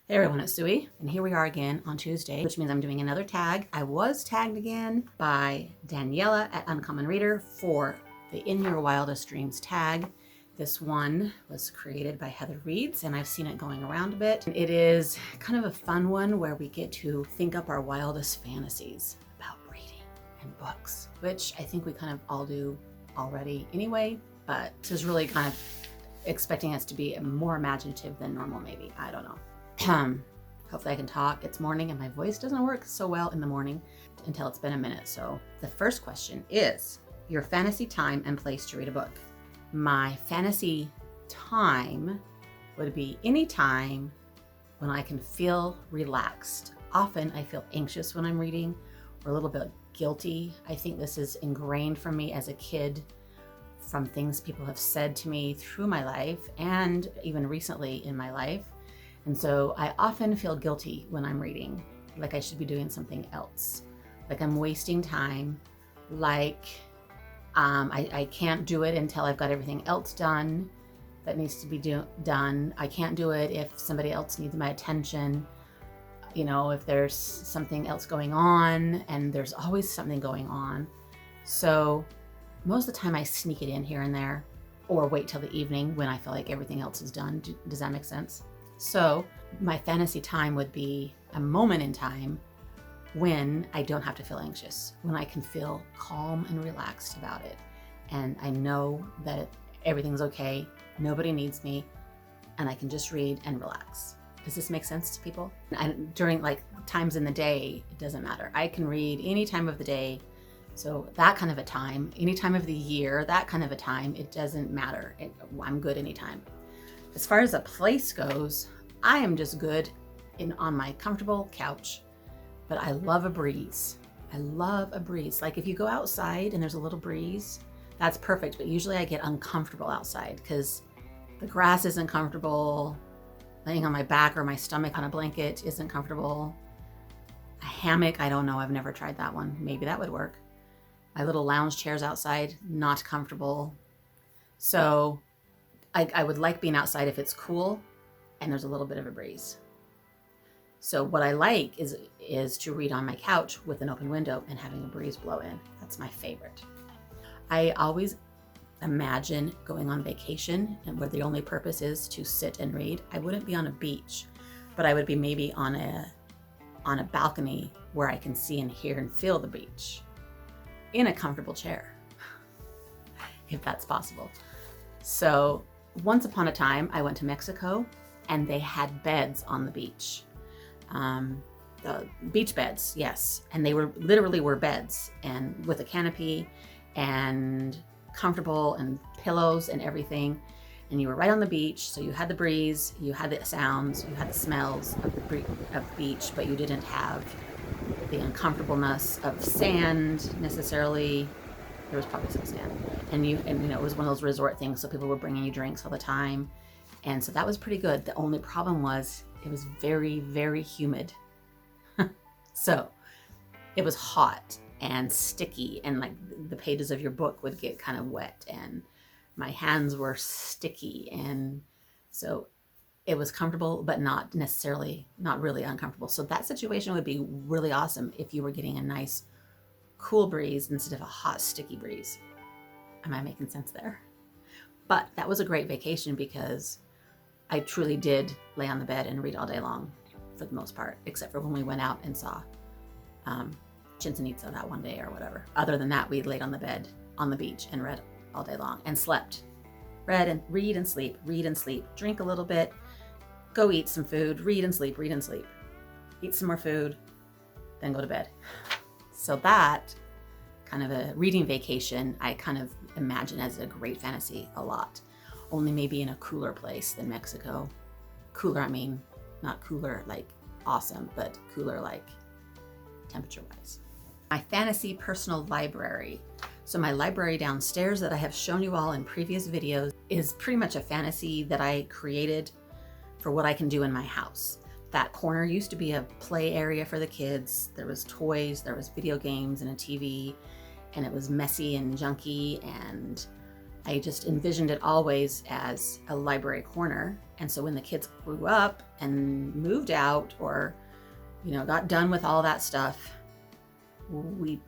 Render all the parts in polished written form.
Hey everyone, it's Suey, and here we are again on Tuesday, which means I'm doing another tag. I was tagged again by Daniela at Uncommon Reader for the In Your Wildest Dreams tag. This one was created by Heather Reeds, and I've seen it going around a bit. It is kind of a fun one where we get to think up our wildest fantasies about reading and books, which I think we kind of all do already anyway, but this is really kind of expecting us to be more imaginative than normal, maybe. I don't know. Hopefully I can talk. It's morning and my voice doesn't work so well in the morning until it's been a minute. So the first question is your fantasy time and place to read a book. My fantasy time would be any time when I can feel relaxed. Often I feel anxious when I'm reading or a little bit guilty. I think this is ingrained from me as a kid from things people have said to me through my life and even recently in my life. And so I often feel guilty when I'm reading, like I should be doing something else, like I'm wasting time, like I can't do it until I've got everything else done that needs to be done. I can't do it if somebody else needs my attention, you know, if there's something else going on, and there's always something going on. So most of the time I sneak it in here and there, or wait till the evening when I feel like everything else is done. Does that make sense? So my fantasy time would be a moment in time when I don't have to feel anxious, when I can feel calm and relaxed about it. And I know that everything's okay, nobody needs me, and I can just read and relax. Does this make sense to people? And during like times in the day, it doesn't matter. I can read any time of the day. So that kind of a time, any time of the year, that kind of a time, it doesn't matter. I'm good anytime. As far as a place goes, I am just good on my comfortable couch, but I love a breeze. I love a breeze. Like if you go outside and there's a little breeze, that's perfect. But usually I get uncomfortable outside because the grass isn't comfortable. Laying on my back or my stomach on a blanket isn't comfortable. A hammock, I don't know. I've never tried that one. Maybe that would work. My little lounge chairs outside, not comfortable. So I would like being outside if it's cool and there's a little bit of a breeze. So what I like is to read on my couch with an open window and having a breeze blow in. That's my favorite. I always imagine going on vacation and where the only purpose is to sit and read. I wouldn't be on a beach, but I would be maybe on a balcony where I can see and hear and feel the beach in a comfortable chair, if that's possible. So once upon a time, I went to Mexico and they had beds on the beach. The beach beds, yes. And they literally were beds and with a canopy and comfortable and pillows and everything. And you were right on the beach. So you had the breeze, you had the sounds, you had the smells of the beach, but you didn't have the uncomfortableness of sand necessarily. There was probably some sand. And you know, it was one of those resort things, so people were bringing you drinks all the time. And so that was pretty good. The only problem was it was very, very humid. So it was hot and sticky, and like the pages of your book would get kind of wet, and my hands were sticky. And so it was comfortable, but not really uncomfortable. So that situation would be really awesome if you were getting a nice cool breeze instead of a hot, sticky breeze. Am I making sense there? But that was a great vacation because I truly did lay on the bed and read all day long for the most part, except for when we went out and saw Chichen Itza that one day or whatever. Other than that, we laid on the bed on the beach and read all day long and slept. Read and sleep, read and sleep, drink a little bit, go eat some food, read and sleep, eat some more food, then go to bed. So that kind of a reading vacation, I kind of imagine as a great fantasy a lot. Only maybe in a cooler place than Mexico. Cooler, I mean, not cooler like awesome, but cooler like temperature-wise. My fantasy personal library. So my library downstairs that I have shown you all in previous videos is pretty much a fantasy that I created for what I can do in my house. That corner used to be a play area for the kids. There was toys, there was video games and a TV, and it was messy and junky, and I just envisioned it always as a library corner. And so when the kids grew up and moved out or, got done with all that stuff, we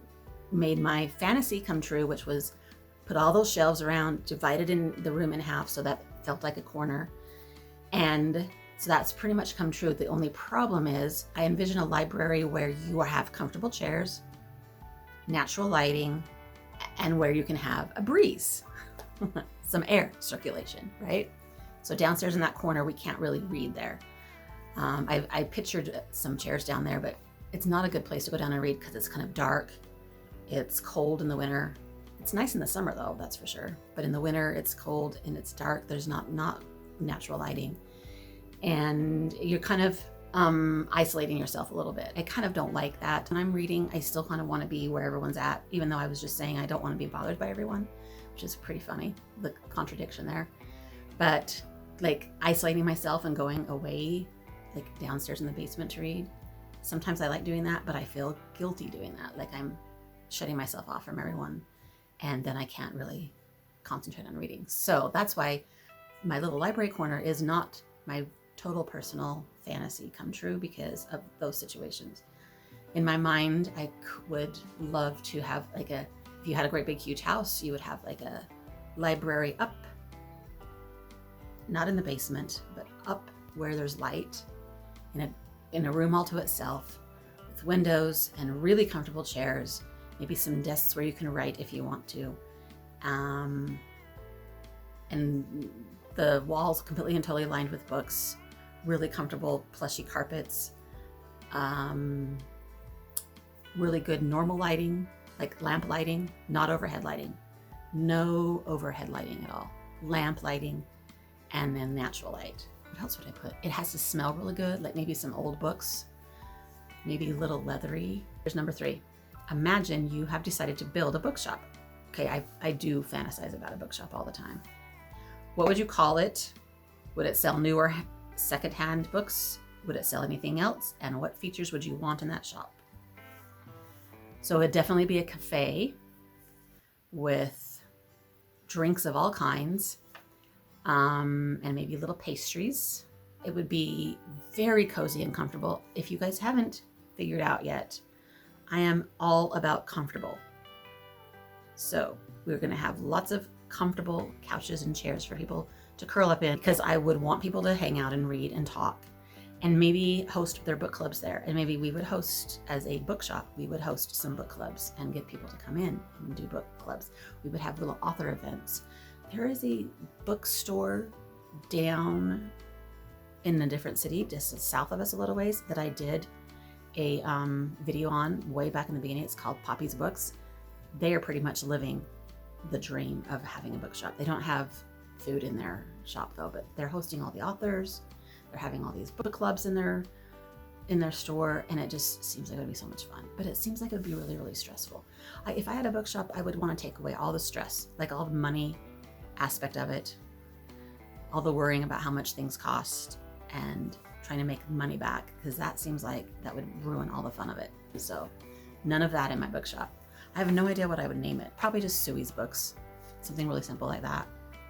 made my fantasy come true, which was put all those shelves around, divided in the room in half so that felt like a corner. And so that's pretty much come true. The only problem is I envision a library where you have comfortable chairs, natural lighting, and where you can have a breeze, some air circulation, right? So downstairs in that corner, we can't really read there. I pictured some chairs down there, but it's not a good place to go down and read because it's kind of dark. It's cold in the winter. It's nice in the summer though, that's for sure. But in the winter, it's cold and it's dark. There's not natural lighting. And you're kind of isolating yourself a little bit. I kind of don't like that. When I'm reading, I still kind of want to be where everyone's at, even though I was just saying I don't want to be bothered by everyone, which is pretty funny, the contradiction there. But like isolating myself and going away, like downstairs in the basement to read, sometimes I like doing that, but I feel guilty doing that. Like I'm shutting myself off from everyone, and then I can't really concentrate on reading. So that's why my little library corner is not my total personal fantasy come true because of those situations. In my mind, I would love to have if you had a great big huge house, you would have like a library up, not in the basement, but up where there's light in a room all to itself with windows and really comfortable chairs, maybe some desks where you can write if you want to. And the walls completely and totally lined with books, really comfortable plushy carpets, really good normal lighting, like lamp lighting, not overhead lighting. No overhead lighting at all. Lamp lighting and then natural light. What else would I put? It has to smell really good, like maybe some old books, maybe a little leathery. Here's number 3. Imagine you have decided to build a bookshop. Okay, I do fantasize about a bookshop all the time. What would you call it? Would it sell new or secondhand books? Would it sell anything else? And what features would you want in that shop? So it'd definitely be a cafe with drinks of all kinds, and maybe little pastries. It would be very cozy and comfortable. If you guys haven't figured out yet, I am all about comfortable. So we're gonna have lots of comfortable couches and chairs for people to curl up in, because I would want people to hang out and read and talk and maybe host their book clubs there. And maybe we would host, as a bookshop, we would host some book clubs and get people to come in and do book clubs. We would have little author events. There is a bookstore down in a different city, just south of us a little ways, that I did a video on way back in the beginning. It's called Poppy's Books. They are pretty much living the dream of having a bookshop. They don't have food in their shop though, but they're hosting all the authors. They're having all these book clubs in their store, and it just seems like it would be so much fun. But it seems like it would be really, really stressful. If I had a bookshop, I would want to take away all the stress, like all the money aspect of it, all the worrying about how much things cost and trying to make money back, because that seems like that would ruin all the fun of it. So none of that in my bookshop. I have no idea what I would name it. Probably just Suey's Books, something really simple like that.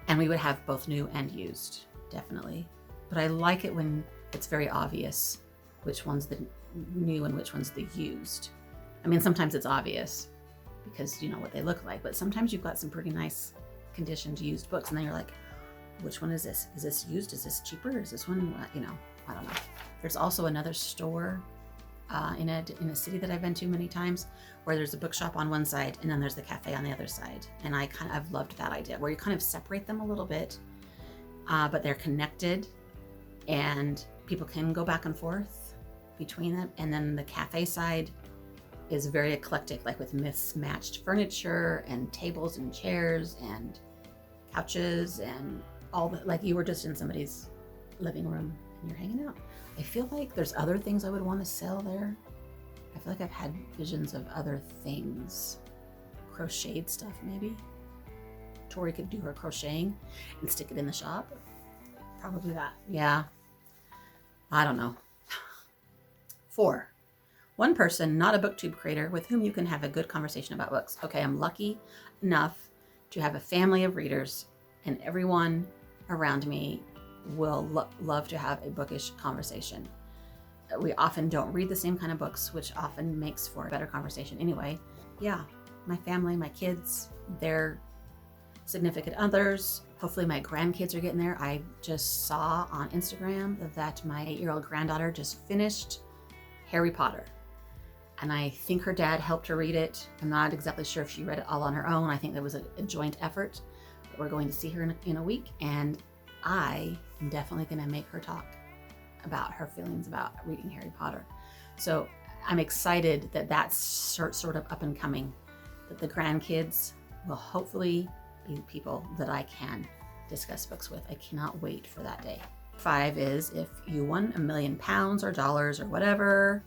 And we would have both new and used, definitely. But I like it when it's very obvious which one's the new and which one's the used. I mean, sometimes it's obvious because you know what they look like, but sometimes you've got some pretty nice conditioned used books, and then you're like, which one is this? Is this used? Is this cheaper? Is this one, I don't know. There's also another store in a city that I've been to many times, where there's a bookshop on one side and then there's the cafe on the other side. And I've loved that idea, where you kind of separate them a little bit, but they're connected and people can go back and forth between them. And then the cafe side is very eclectic, like with mismatched furniture and tables and chairs and couches and all the, like you were just in somebody's living room and you're hanging out. I feel like there's other things I would want to sell there. I feel like I've had visions of other things. Crocheted stuff, maybe. Tori could do her crocheting and stick it in the shop. Probably that. Yeah. I don't know. 4. One person, not a Booktube creator, with whom you can have a good conversation about books. Okay, I'm lucky enough to have a family of readers, and everyone around me will love to have a bookish conversation. We often don't read the same kind of books, which often makes for a better conversation anyway. Yeah, my family, my kids, their significant others, hopefully my grandkids are getting there. I just saw on Instagram that my 8-year-old granddaughter just finished Harry Potter. And I think her dad helped her read it. I'm not exactly sure if she read it all on her own. I think there was a joint effort. But we're going to see her in a week, and I am definitely going to make her talk about her feelings about reading Harry Potter. So I'm excited that that's sort of up and coming, that the grandkids will hopefully be people that I can discuss books with. I cannot wait for that day. 5 is, if you won £1 million or dollars or whatever,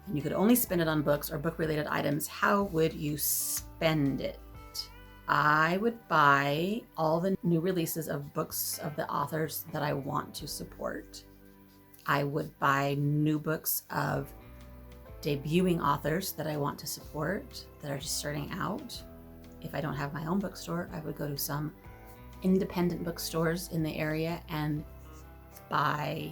and you could only spend it on books or book-related items, how would you spend it? I would buy all the new releases of books of the authors that I want to support. I would buy new books of debuting authors that I want to support, that are just starting out. If I don't have my own bookstore, I would go to some independent bookstores in the area and buy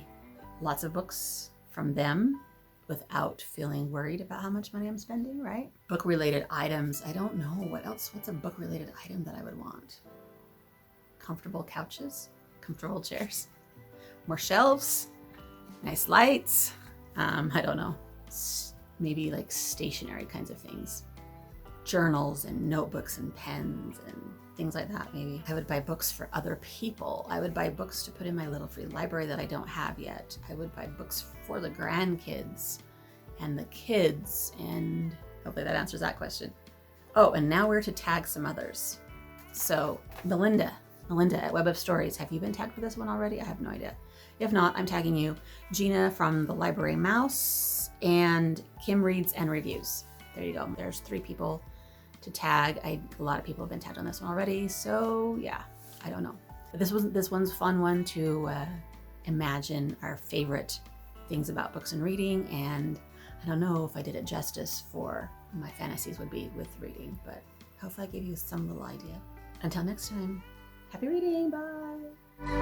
lots of books from them without feeling worried about how much money I'm spending, right? Book-related items, I don't know, what's a book-related item that I would want? Comfortable couches, comfortable chairs, more shelves, nice lights, I don't know, maybe like stationary kinds of things. Journals and notebooks and pens and things like that, maybe. I would buy books for other people. I would buy books to put in my little free library that I don't have yet. I would buy books for the grandkids and the kids, and hopefully that answers that question. Oh, and now we're to tag some others. So Melinda at Web of Stories, have you been tagged for this one already? I have no idea. If not, I'm tagging you. Gina from the Library Mouse, and Kim Reads and Reviews. There you go. There's 3 people to tag. A lot of people have been tagged on this one already, so yeah, I don't know. But this one's a fun one to imagine our favorite things about books and reading, and I don't know if I did it justice for my fantasies would be with reading, but hopefully I gave you some little idea. Until next time, happy reading, bye!